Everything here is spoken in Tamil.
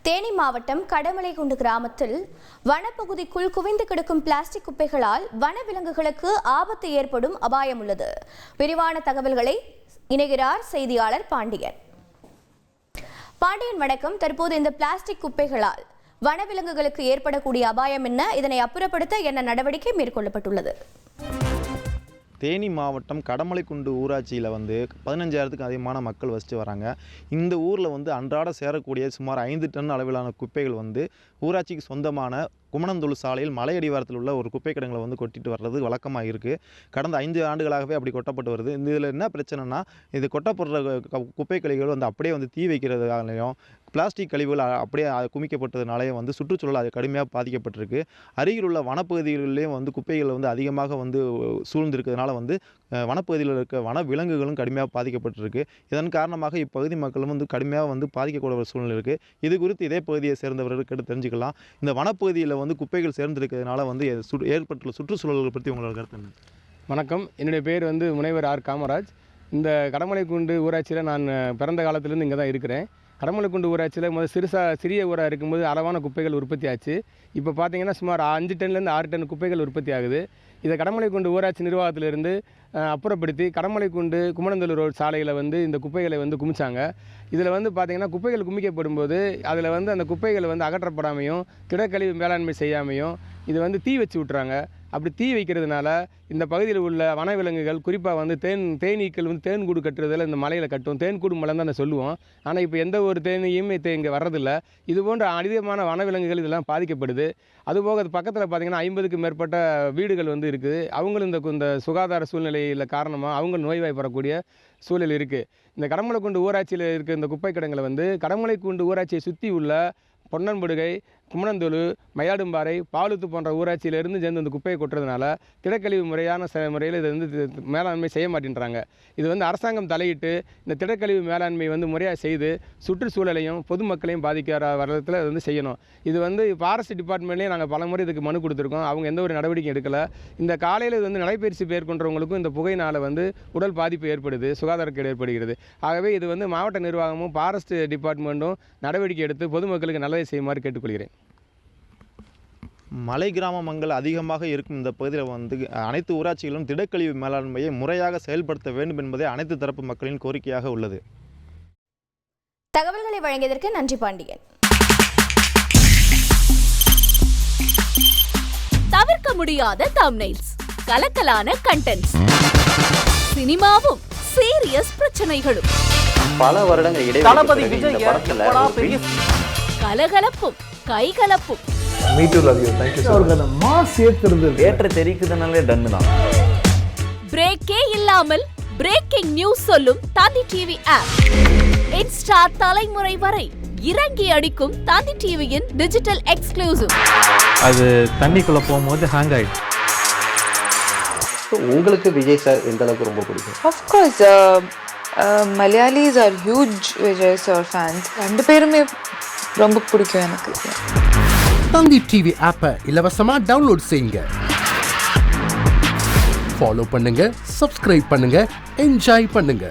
தேனி மாவட்டம் கடமலைக்குண்டு கிராமத்தில் வனப்பகுதிக்குள் குவிந்து கிடக்கும் பிளாஸ்டிக் குப்பைகளால் வனவிலங்குகளுக்கு ஆபத்து ஏற்படும் அபாயம் உள்ளது. விரிவான தகவல்களை இணைகிறார் செய்தியாளர் பாண்டியன். வணக்கம். தற்போது இந்த பிளாஸ்டிக் குப்பைகளால் வனவிலங்குகளுக்கு ஏற்படக்கூடிய அபாயம் என்ன? இதனை அப்புறப்படுத்த என்ன நடவடிக்கை மேற்கொள்ளப்பட்டுள்ளது? தேனி மாவட்டம் கடமலைக்குண்டு ஊராட்சியில் 15,000க்கும் அதிகமான மக்கள் வசித்து வராங்க. இந்த ஊரில் அன்றாட சேரக்கூடிய சுமார் 5 டன் அளவிலான குப்பைகள் ஊராட்சிக்கு சொந்தமான குமணந்தொழு சாலையில் மலையடிவாரத்தில் உள்ள ஒரு குப்பை கிடங்களை கொட்டிட்டு வர்றது வழக்கமாக இருக்குது. கடந்த 5 ஆண்டுகளாகவே அப்படி கொட்டப்பட்டு வருது. இதில் என்ன பிரச்சனைனா, இது கொட்டப்படுற குப்பை கழிவுகள் அப்படியே தீ வைக்கிறதுனாலையும் பிளாஸ்டிக் கழிவுகள் அப்படியே குமிக்கப்பட்டதுனாலேயும் சுற்றுச்சூழல் அது கடுமையாக பாதிக்கப்பட்டிருக்கு. அருகில் உள்ள வனப்பகுதிகளிலேயும் குப்பைகள் அதிகமாக சூழ்ந்திருக்கிறதுனால வனப்பகுதியில் இருக்க வன விலங்குகளும் கடுமையாக பாதிக்கப்பட்டிருக்கு. இதன் காரணமாக இப்பகுதி மக்களும் கடுமையாக பாதிக்கக்கூடிய ஒரு சூழ்நிலை இருக்குது. இது குறித்து இதே பகுதியை சேர்ந்தவர்களுக்கு தெரிஞ்சுக்கலாம். இந்த வனப்பகுதியில் குப்பைகள் சேர்ந்திருக்கிறதுனால ஏற்பட்டுள்ள சுற்றுச்சூழல்களை பற்றி உங்களோட கருத்து என்ன? வணக்கம். என்னுடைய பேர் முனைவர் ஆர் காமராஜ். இந்த கடமலைக்குண்டு ஊராட்சியில் நான் பிறந்த காலத்திலேருந்து இங்கே தான் இருக்கிறேன். கடமலைக்குண்டு ஊராட்சியில் சிறிய ஊராக இருக்கும்போது அளவான குப்பைகள் உற்பத்தி ஆச்சு. இப்போ பார்த்தீங்கன்னா சுமார் 5 டன்லேருந்து 6 டன் குப்பைகள் உற்பத்தி ஆகுது. இதை கடமலைக்குண்டு ஊராட்சி நிர்வாகத்திலிருந்து அப்புறப்படுத்தி கடமலைக்குண்டு குமணந்தொழு ரோடு சாலையில் இந்த குப்பைகளை குமிச்சாங்க. இதில் பார்த்தீங்கன்னா குப்பைகள் குமிக்கப்படும் போது அதில் அந்த குப்பைகள் அகற்றப்படாமையும் திடக்கழிவு மேலாண்மை செய்யாமையும் இது தீ வச்சு விட்றாங்க. அப்படி தீ வைக்கிறதுனால இந்த பகுதியில் உள்ள வனவிலங்குகள் குறிப்பாக தேனீக்கள் தேன் கூடு கட்டுறதில் இந்த மலையில் கட்டும். தேன் கூடு மலை தான் சொல்லுவோம். ஆனால் இப்போ எந்த ஒரு தேனியும் இங்கே வர்றதில்லை. இது போன்ற அதிகமான வனவிலங்குகள் இதெல்லாம் பாதிக்கப்படுது. அதுபோக அது பக்கத்தில் பார்த்திங்கன்னா 50க்கும் மேற்பட்ட வீடுகள் இருக்குது. அவங்களும் இந்த சுகாதார சூழ்நிலையில் காரணமாக அவங்க நோய்வாய்ப்படக்கூடிய சூழல் இருக்குது. இந்த கடமலைக்குண்டு ஊராட்சியில் இருக்க இந்த குப்பை கிடங்களை கடமலைக்குண்டு ஊராட்சியை சுற்றி உள்ள பொன்னன்படுகை, குமணந்தொழு, மயிலாடும்பாறை, பாலுத்து போன்ற ஊராட்சியிலிருந்து சேர்ந்து இந்த குப்பையை கொட்டுறதுனால திடக்கழிவு முறையான முறையில் இதை மேலாண்மை செய்ய மாட்டேன்றாங்க. இது அரசாங்கம் தலையிட்டு இந்த திடக்கழிவு மேலாண்மை முறையாக செய்து சுற்றுச்சூழலையும் பொதுமக்களையும் பாதிக்கிற வரத்தில் செய்யணும். இது ஃபாரஸ்ட் டிபார்ட்மெண்ட்லேயும் நாங்கள் பல முறை இதுக்கு மனு கொடுத்துருக்கோம். அவங்க எந்த ஒரு நடவடிக்கையும் எடுக்கலை. இந்த காலையில் நடைபயிற்சி மேற்கொண்டவங்களுக்கும் இந்த புகையினால் உடல் பாதிப்பு ஏற்படுது, சுகாதாரக்கேடு ஏற்படுகிறது. ஆகவே இது மாவட்ட நிர்வாகமும் ஃபாரஸ்ட் டிபார்ட்மெண்ட்டும் நடவடிக்கை எடுத்து பொதுமக்களுக்கு நல்லதை செய்யுமாறு கேட்டுக்கொள்கிறேன். மலை கிராமங்கள் அதிகமாக இருக்கும் இந்த பகுதியில் அனைத்து ஊராட்சிகளும் திடக்கழிவு மேலாண்மையை முறையாக செயல்படுத்த வேண்டும் என்பதே அனைத்து தரப்பு மக்களின் கோரிக்கையாக உள்ளது. தகவல்களை வழங்கியதற்கு நன்றி பாண்டியன். தவிர்க்க முடியாத தம்ப்நெயில்ஸ், கலக்கலான கண்டென்ட்ஸ், சினிமாவும் சீரியஸ் பிரச்சனைகளும், பல வருடங்கள் இடைவெளி கலகலப்பும் கைகலப்பும், Me too, love you. Thank you so much. Mass ஏற்று தெரிக்குதுனாலே டன்னு தான். பிரேக்கே இல்லாமல் பிரேக்கிங் நியூஸ் சொல்லும் தந்தி டிவி ஆப். இன்ஸ்டா தலைமுறை வரை இறங்கி அடிக்கும் தந்தி டிவியின் டிஜிட்டல் எக்ஸ்க்ளூசிவ். அது தண்ணிக்குள்ள போகும்போது ஹேங் ஆயிடுச்சு. உங்களுக்கு விஜய் சார் எந்த அளவுக்கு ரொம்ப பிடிக்கும்? Of course, Malayalis are huge Vijay sir fans. ரெண்டு பேருமே ரொம்ப பிடிக்கும் எனக்கு. தந்தி டிவி ஆப்பை இலவசமா டவுன்லோட் செய்யுங்க. ஃபாலோ பண்ணுங்க, சப்ஸ்கிரைப் பண்ணுங்க, என்ஜாய் பண்ணுங்க.